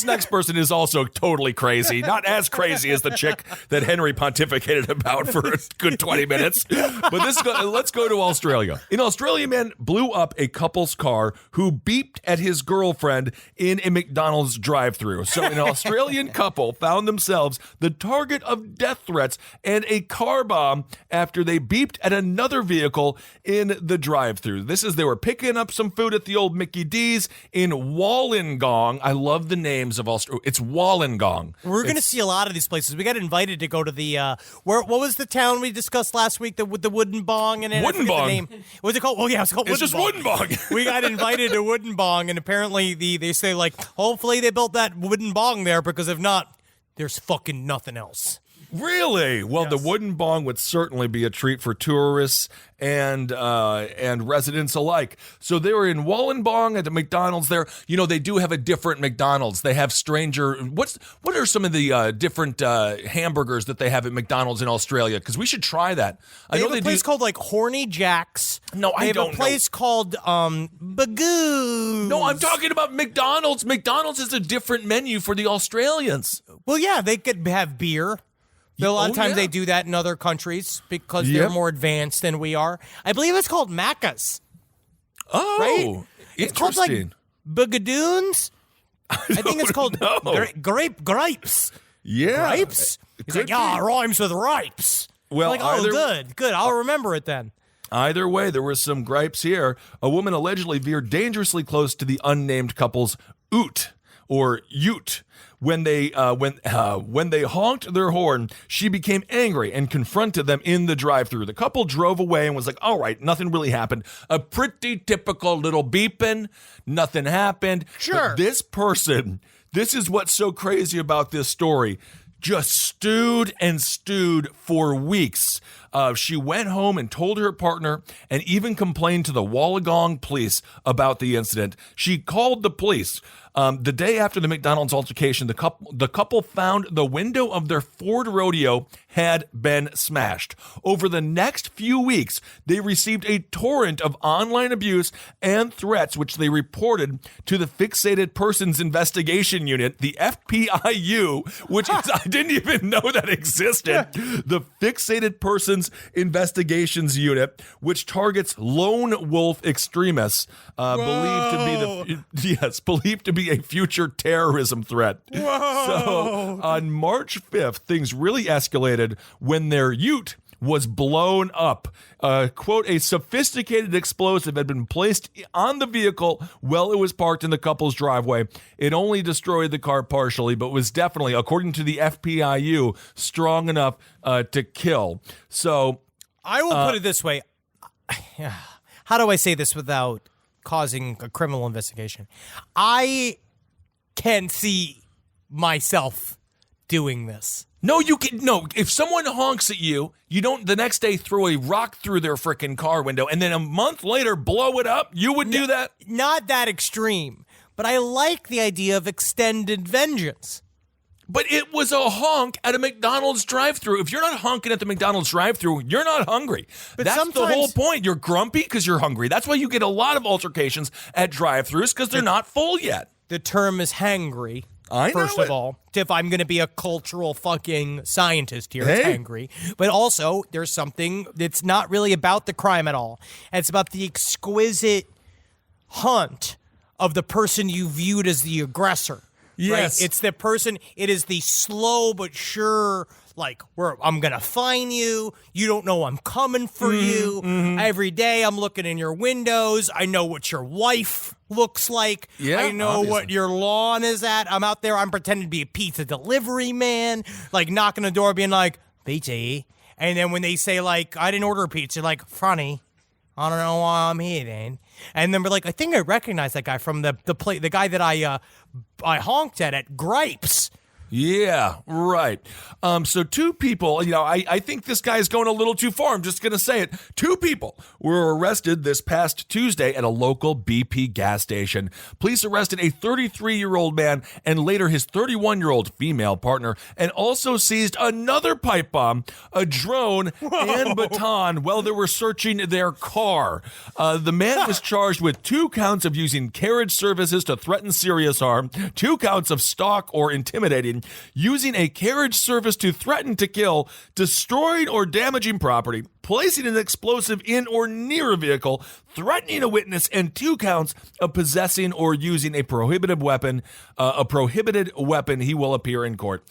next person is also totally crazy. Not as crazy as the chick that Henry pontificated about for a good 20 minutes. But let's go to Australia. In Australia, a man blew up a couple's car who beeped at his girlfriend in a McDonald's drive-thru. So an Australian couple found themselves the target of death threats and a car bomb after they beeped at another vehicle in the drive-thru. They were picking up some food at the old Mickey D's in Wollongong. I love the names of Australia. It's Wollongong. We're going to see a lot of these places. We got invited to go to the, what was the town we discussed last week with the Wooden Bong? And Wooden Bong? What was it called? Oh, yeah, it's called It's Wooden Bong. just Wooden Bong. We got invited to Wooden Bong, and apparently they say, like, hopefully they built that Wooden Bong there, because if not, there's fucking nothing else. Really? Well, Yes. The Wooden Bong would certainly be a treat for tourists and residents alike. So they were in Wollongong at the McDonald's there. You know, they do have a different McDonald's. They have what are some of the different hamburgers that they have at McDonald's in Australia? Because we should try that. They have a place called, like, Horny Jack's. No, I don't know. They have a place called Bagoo. No, I'm talking about McDonald's. McDonald's is a different menu for the Australians. Well, yeah, they could have beer. A lot of times they do that in other countries because they're more advanced than we are. I believe it's called Macca's. Oh, right? It's called, like, interesting. Bugadoons. I think it's called grapes. Yeah. Grapes? He's like, yeah, it rhymes with ripes. Well, like, good. I'll remember it then. Either way, there were some gripes here. A woman allegedly veered dangerously close to the unnamed couple's ute or ute. When they honked their horn, she became angry and confronted them in the drive-thru. The couple drove away and was like, all right, nothing really happened. A pretty typical little beeping. Nothing happened. Sure. But this person, this is what's so crazy about this story, just stewed for weeks. She went home and told her partner and even complained to the Wollongong police about the incident. She called the police. The day after the McDonald's altercation, the couple found the window of their Ford Rodeo had been smashed. Over the next few weeks, they received a torrent of online abuse and threats, which they reported to the Fixated Persons Investigation Unit, the FPIU, which is, I didn't even know that existed. The Fixated Persons Investigations Unit, which targets lone wolf extremists, believed to be a future terrorism threat. Whoa. So on March 5th, things really escalated when their ute was blown up. Quote, a sophisticated explosive had been placed on the vehicle while it was parked in the couple's driveway. It only destroyed the car partially, but was definitely, according to the FPIU, strong enough to kill. So I will put it this way. How do I say this without causing a criminal investigation? I can see myself doing this. No, you can. No, if someone honks at you, you don't the next day throw a rock through their freaking car window and then a month later blow it up. You would do that? Not that extreme, but I like the idea of extended vengeance. But it was a honk at a McDonald's drive-thru. If you're not honking at the McDonald's drive-thru, you're not hungry. But that's the whole point. You're grumpy because you're hungry. That's why you get a lot of altercations at drive-thrus, because they're not full yet. The term is hangry. I know First of all, if I'm going to be a cultural fucking scientist here, it's hangry. But also, there's something that's not really about the crime at all. It's about the exquisite hunt of the person you viewed as the aggressor. Yes. Right? It's the person, it is the slow but sure, like, where I'm going to find you. You don't know I'm coming for you. Mm-hmm. Every day I'm looking in your windows. I know what your wife looks like. Yeah, I know what your lawn is at. I'm out there. I'm pretending to be a pizza delivery man, like knocking the door being like, pizza. And then when they say, like, I didn't order a pizza, like, funny. I don't know why I'm here then. And then we're like, I think I recognize that guy from the guy that I honked at Gripes. Yeah, right. So two people, I think this guy's going a little too far. I'm just going to say it. Two people were arrested this past Tuesday at a local BP gas station. Police arrested a 33-year-old man and later his 31-year-old female partner, and also seized another pipe bomb, a drone, and baton while they were searching their car. The man was charged with 2 counts of using carriage services to threaten serious harm, 2 counts of stalk or intimidating, using a carriage service to threaten to kill, destroying or damaging property, placing an explosive in or near a vehicle, threatening a witness, and 2 counts of possessing or using a prohibited weapon. He will appear in court.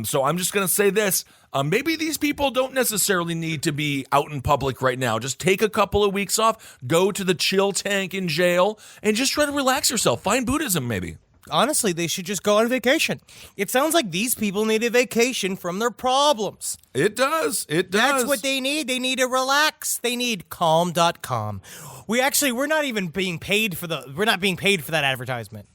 So I'm just going to say this. Maybe these people don't necessarily need to be out in public right now. Just take a couple of weeks off, go to the chill tank in jail, and just try to relax yourself. Find Buddhism, maybe. Honestly, they should just go on vacation. It sounds like these people need a vacation from their problems. It does. That's what they need. They need to relax. They need calm.com. We're not even being paid for we're not being paid for that advertisement.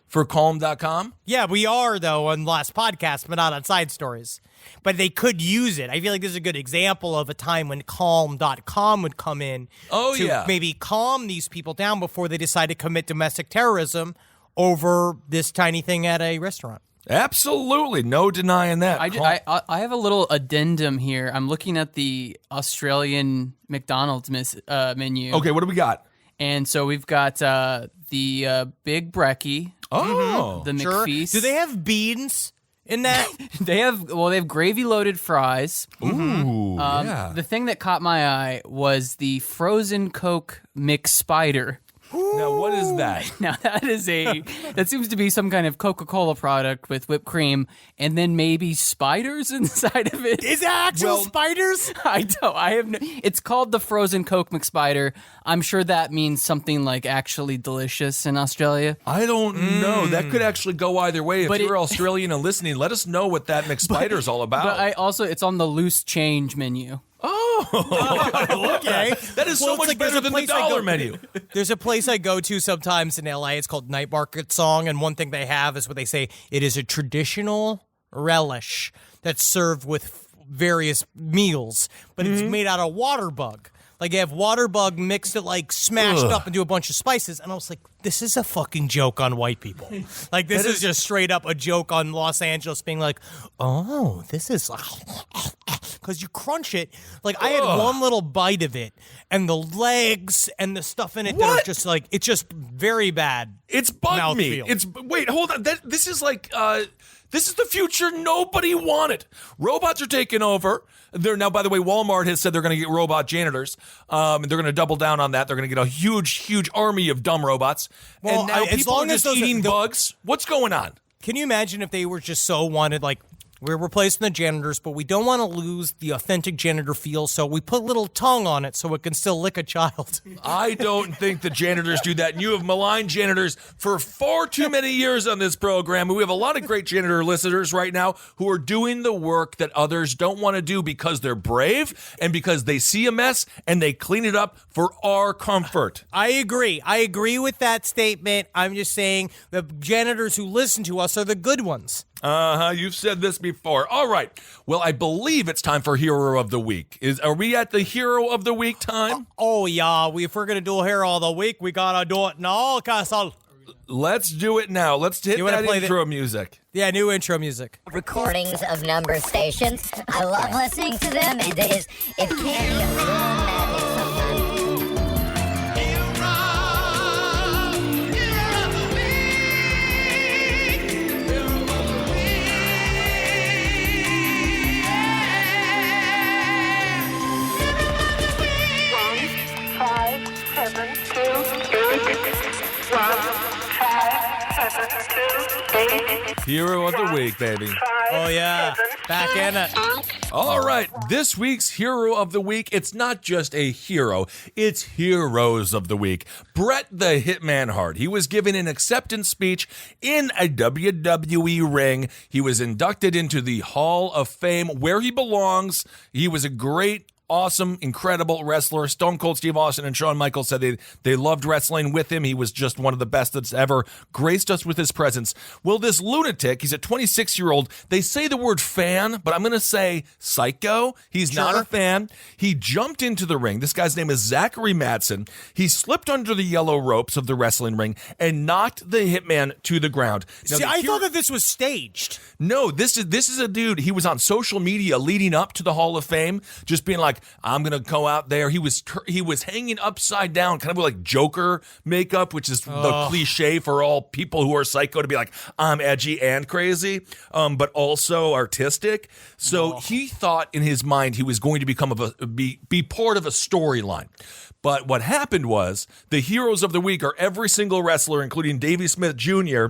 For calm.com? Yeah, we are, though, on last podcast, but not on Side Stories. But they could use it. I feel like this is a good example of a time when calm.com would come in to maybe calm these people down before they decide to commit domestic terrorism over this tiny thing at a restaurant. Absolutely. No denying that. I have a little addendum here. I'm looking at the Australian McDonald's menu. Okay, what do we got? And so we've got the Big Brekkie. Oh. The Sure. McFeast. Do they have beans in that? They have gravy-loaded fries. Ooh, yeah. The thing that caught my eye was the frozen Coke McSpider. Now, what is that? Now, that seems to be some kind of Coca-Cola product with whipped cream and then maybe spiders inside of it. Is that actual spiders? It's called the frozen Coke McSpider. I'm sure that means something like actually delicious in Australia. I don't know. That could actually go either way. If you're Australian and listening, let us know what that McSpider's all about. But it's on the loose change menu. Oh, okay. That is so much better than the dollar menu. There's a place I go to sometimes in LA. It's called Night Market Song, and one thing they have is what they say, it is a traditional relish that's served with various meals, but it's made out of water bug. Like, you have water bug mixed it, like, smashed up into a bunch of spices. And I was like, this is a fucking joke on white people. Like, this is just straight up a joke on Los Angeles being like, oh, this is... Because you crunch it. Like, I had one little bite of it, and the legs and the stuff in it that are just, like, it's just very bad. It's bugged me. Wait, hold on. This is like... This is the future nobody wanted. Robots are taking over. Now, by the way, Walmart has said they're going to get robot janitors. And they're going to double down on that. They're going to get a huge army of dumb robots. Well, and now as people long are as just eating bugs. What's going on? Can you imagine if they were just so wanted, like, we're replacing the janitors, but we don't want to lose the authentic janitor feel, so we put little tongue on it so it can still lick a child. I don't think the janitors do that. And you have maligned janitors for far too many years on this program. We have a lot of great janitor listeners right now who are doing the work that others don't want to do because they're brave and because they see a mess and they clean it up for our comfort. I agree. I agree with that statement. I'm just saying the janitors who listen to us are the good ones. You've said this before. All right. Well, I believe it's time for Hero of the Week. Are we at the Hero of the Week time? Yeah. If we're going to do Hero of the Week, we got to do it now, Castle. Let's do it now. Let's hit that intro music. Yeah, new intro music. Recordings of number stations. I love listening to them. It can ruin madness sometimes. Hero of the Week, baby. Oh, yeah. Back in it. All right. This week's Hero of the Week, it's not just a hero, it's Heroes of the Week. Bret the Hitman Hart. He was given an acceptance speech in a WWE ring. He was inducted into the Hall of Fame where he belongs. He was a great awesome, incredible wrestler. Stone Cold Steve Austin and Shawn Michaels said they loved wrestling with him. He was just one of the best that's ever graced us with his presence. Well, this lunatic, he's a 26-year-old. They say the word fan, but I'm going to say psycho. He's not a fan. He jumped into the ring. This guy's name is Zachary Madsen. He slipped under the yellow ropes of the wrestling ring and knocked the hitman to the ground. Now, See, I thought that this was staged. No, this is a dude. He was on social media leading up to the Hall of Fame, just being like, I'm gonna go out there. He was hanging upside down, kind of like Joker makeup, which is the cliche for all people who are psycho to be like, I'm edgy and crazy, but also artistic. So he thought in his mind he was going to be part of a storyline. But what happened was the heroes of the week are every single wrestler, including Davey Smith Jr.,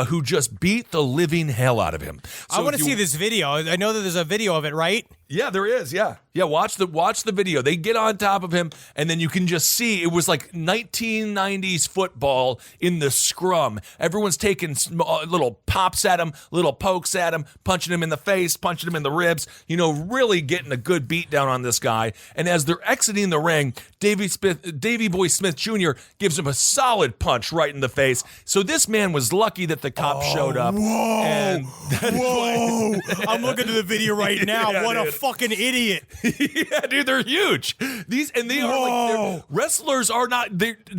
who just beat the living hell out of him. So I want to see this video. I know that there's a video of it, right? Yeah, there is. Yeah. Watch the video. They get on top of him, and then you can just see it was like 1990s football in the scrum. Everyone's taking little pops at him, little pokes at him, punching him in the face, punching him in the ribs. Really getting a good beat down on this guy. And as they're exiting the ring, Davey Boy Smith Jr. gives him a solid punch right in the face. So this man was lucky that the cop showed up. Whoa! And Whoa! I'm looking at the video right now. Yeah, what dude. a fucking idiot! Yeah, dude, they're huge. They are like wrestlers are not.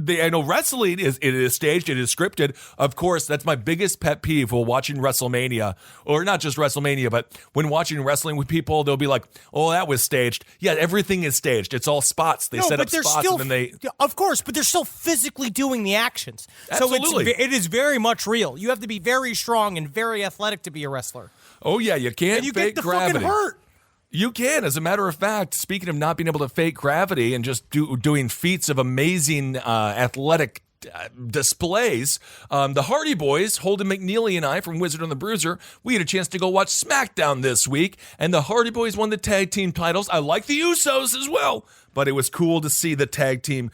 I know wrestling is staged, it is scripted. Of course, that's my biggest pet peeve while watching WrestleMania, or not just WrestleMania, but when watching wrestling with people, they'll be like, "Oh, that was staged." Yeah, everything is staged. It's all spots. They set up spots and then they. Of course, but they're still physically doing the actions. Absolutely. So it is very much real. You have to be very strong and very athletic to be a wrestler. Oh yeah, you can't And you fake get the gravity. fucking hurt. You can. As a matter of fact, speaking of not being able to fake gravity and just doing feats of amazing athletic displays, the Hardy Boys, Holden McNeely and I from Wizard and the Bruiser, we had a chance to go watch SmackDown this week, and the Hardy Boys won the tag team titles. I like the Usos as well, but it was cool to see the tag team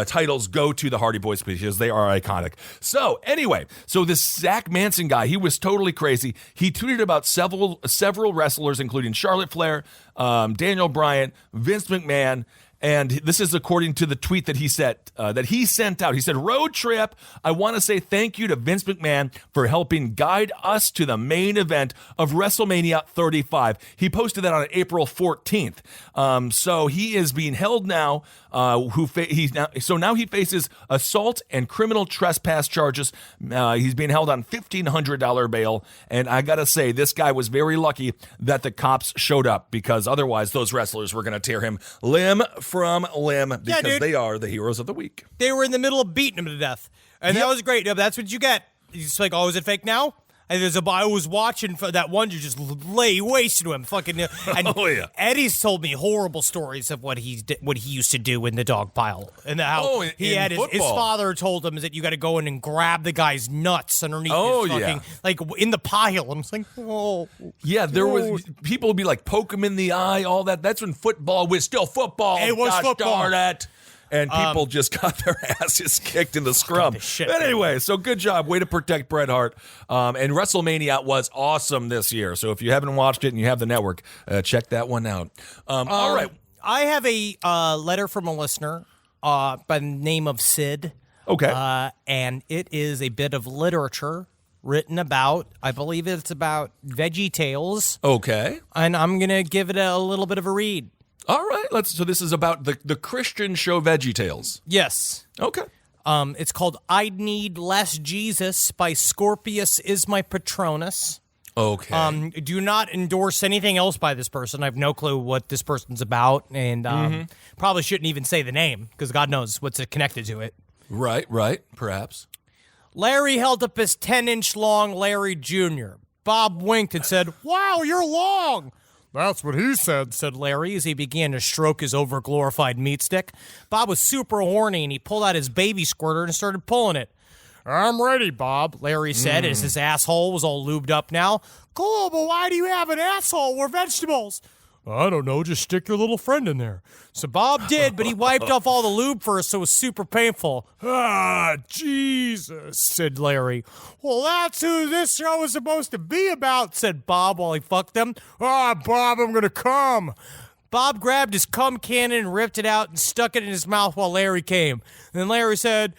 titles go to the Hardy Boys because they are iconic. So anyway, this Zach Manson guy, he was totally crazy. He tweeted about several wrestlers, including Charlotte Flair, Daniel Bryan, Vince McMahon. And this is according to the tweet that he sent out. He said, "Road trip. I want to say thank you to Vince McMahon for helping guide us to the main event of WrestleMania 35. He posted that on April 14th. So he is being held now. Now he faces assault and criminal trespass charges. He's being held on $1,500 bail. And I gotta say, this guy was very lucky that the cops showed up, because otherwise those wrestlers were gonna tear him limb from limb, because they are the heroes of the week. They were in the middle of beating him to death. And that was great. That's what you get. He's like, oh, is it fake now? And I was watching for that one, you just lay waste to him. Fucking. And Eddie's told me horrible stories of what he used to do in the dog pile. And how he had his father told him that you got to go in and grab the guy's nuts underneath his fucking, like in the pile. I'm just like, Yeah, there was, people would be like, poke him in the eye, all that. That's when football was still football. It was football. Darn it. And people just got their asses kicked in the scrum. But anyway, so good job. Way to protect Bret Hart. And WrestleMania was awesome this year. So if you haven't watched it and you have the network, check that one out. All right. I have a letter from a listener by the name of Sid. Okay. And it is a bit of literature written about, I believe it's about VeggieTales. Okay. And I'm going to give it a little bit of a read. All right, so this is about the Christian show VeggieTales. Yes. Okay. It's called I Need Less Jesus by Scorpius is my Patronus. Okay. Do not endorse anything else by this person. I have no clue what this person's about, and probably shouldn't even say the name, because God knows what's connected to it. Right, perhaps. Larry held up his 10-inch long Larry Jr. Bob winked and said, "Wow, you're long." "That's what he said Larry as he began to stroke his over-glorified meat stick. Bob was super horny, and he pulled out his baby squirter and started pulling it. "I'm ready, Bob," Larry said as his asshole was all lubed up now. "Cool, but why do you have an asshole? We're vegetables." "I don't know, just stick your little friend in there." So Bob did, but he wiped off all the lube first, so it was super painful. "Ah, Jesus," said Larry. "Well, that's who this show is supposed to be about," said Bob while he fucked them. "Ah, Bob, I'm gonna come." Bob grabbed his cum cannon and ripped it out and stuck it in his mouth while Larry came. And then Larry said,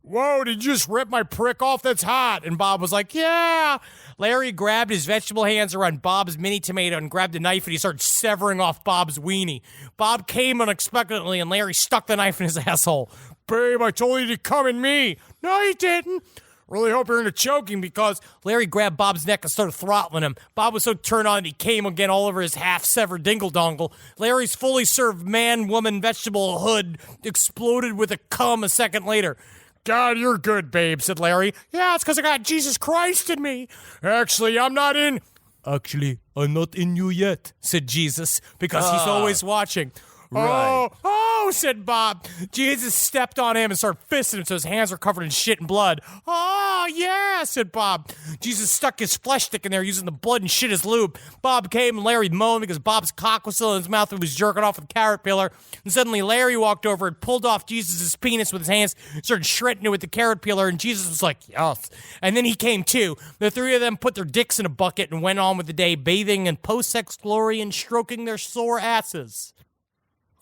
"Whoa, did you just rip my prick off? That's hot." And Bob was like, "Yeah." Larry grabbed his vegetable hands around Bob's mini tomato and grabbed a knife, and he started severing off Bob's weenie. Bob came unexpectedly, and Larry stuck the knife in his asshole. "Babe, I told you to come in me." "No, you didn't." "Really hope you're into choking," because Larry grabbed Bob's neck and started throttling him. Bob was so turned on that he came again all over his half-severed dingle-dongle. Larry's fully served man-woman-vegetable hood exploded with a cum a second later. "God, you're good, babe," said Larry. "Yeah, it's because I got Jesus Christ in me." "Actually, I'm not in you yet," said Jesus, because he's always watching. Right. Oh, said Bob. Jesus stepped on him and started fisting him so his hands were covered in shit and blood. "Oh, yeah," said Bob. Jesus stuck his flesh stick in there using the blood and shit as lube. Bob came and Larry moaned because Bob's cock was still in his mouth and he was jerking off with a carrot peeler. And suddenly Larry walked over and pulled off Jesus' penis with his hands, started shredding it with the carrot peeler, and Jesus was like, "Yes." And then he came too. The three of them put their dicks in a bucket and went on with the day, bathing in post-sex glory and stroking their sore asses.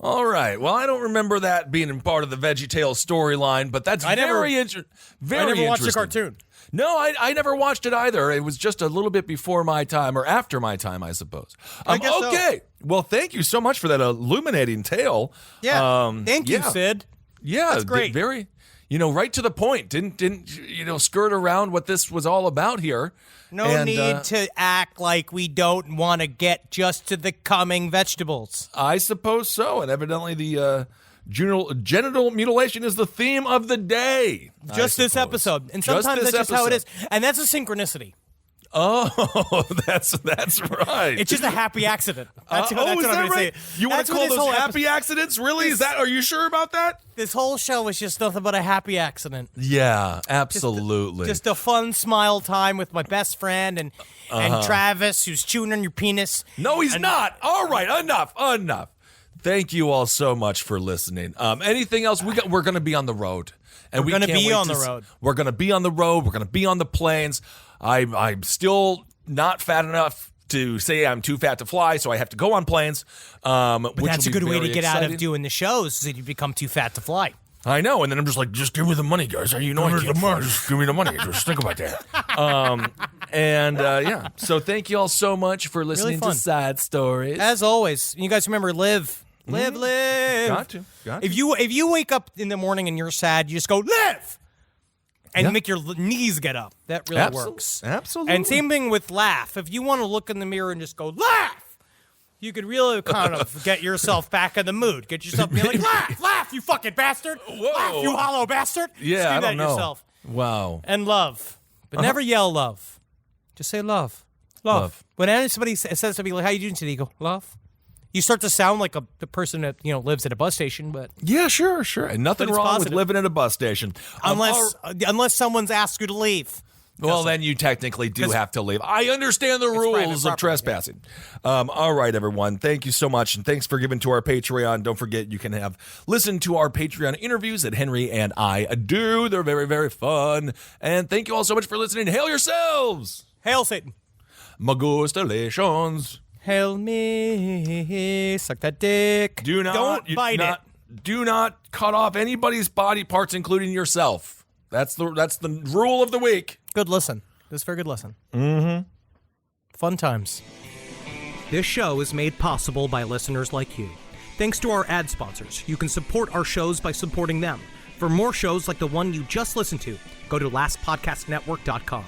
All right. Well, I don't remember that being part of the VeggieTales storyline, but that's very interesting. I never watched the cartoon. No, I never watched it either. It was just a little bit before my time, or after my time, I suppose. I guess so. Okay. Well, thank you so much for that illuminating tale. Yeah. Thank you, Sid. Yeah. That's great. Very, right to the point. Didn't skirt around what this was all about here. No need to act like we don't want to get just to the coming vegetables. I suppose so. And evidently the genital mutilation is the theme of the day. Just this episode. And sometimes that's just how it is. And that's a synchronicity. Oh, that's right. It's just a happy accident. That's what I'm going to say. You want to call those happy accidents? Really? Are you sure about that? This whole show is just nothing but a happy accident. Yeah, absolutely. Just a fun smile time with my best friend and Travis, who's chewing on your penis. No, he's not. All right, enough. Thank you all so much for listening. Anything else? We're going to be on the road. And we're going to be on the road. We're going to be on the road. We're going to be on the planes. I'm still not fat enough to say I'm too fat to fly, so I have to go on planes. But that's a good way to get out of doing the shows, is that you become too fat to fly. I know, and then I'm just like, just give me the money, guys. I can't fly. Just give me the money. Just think about that. So thank you all so much for listening to Side Stories. As always, you guys remember, live. Got to. If you wake up in the morning and you're sad, you just go, live! And make your knees get up. That really works. Absolutely. And same thing with laugh. If you want to look in the mirror and just go, laugh! You could really kind of get yourself back in the mood. Get yourself being like, laugh, you fucking bastard! Whoa. Laugh, you hollow bastard! Yeah, I don't know. Yourself. Wow. And love. But never yell love. Just say love. Love. When somebody says to me, like, how you doing today? You go, love. You start to sound like the person that lives at a bus station, but yeah, sure, and nothing wrong with living at a bus station, unless someone's asked you to leave. Well, then you technically do have to leave. I understand the rules of trespassing. Yeah. All right, everyone. Thank you so much, and thanks for giving to our Patreon. Don't forget, you can listen to our Patreon interviews that Henry and I do. They're very, very fun. And thank you all so much for listening. Hail yourselves! Hail Satan! Magustalations. Hail me, suck that dick. Don't bite it. Do not cut off anybody's body parts, including yourself. That's the rule of the week. Good listen. This is a very good lesson. Mm-hmm. Fun times. This show is made possible by listeners like you. Thanks to our ad sponsors. You can support our shows by supporting them. For more shows like the one you just listened to, go to lastpodcastnetwork.com.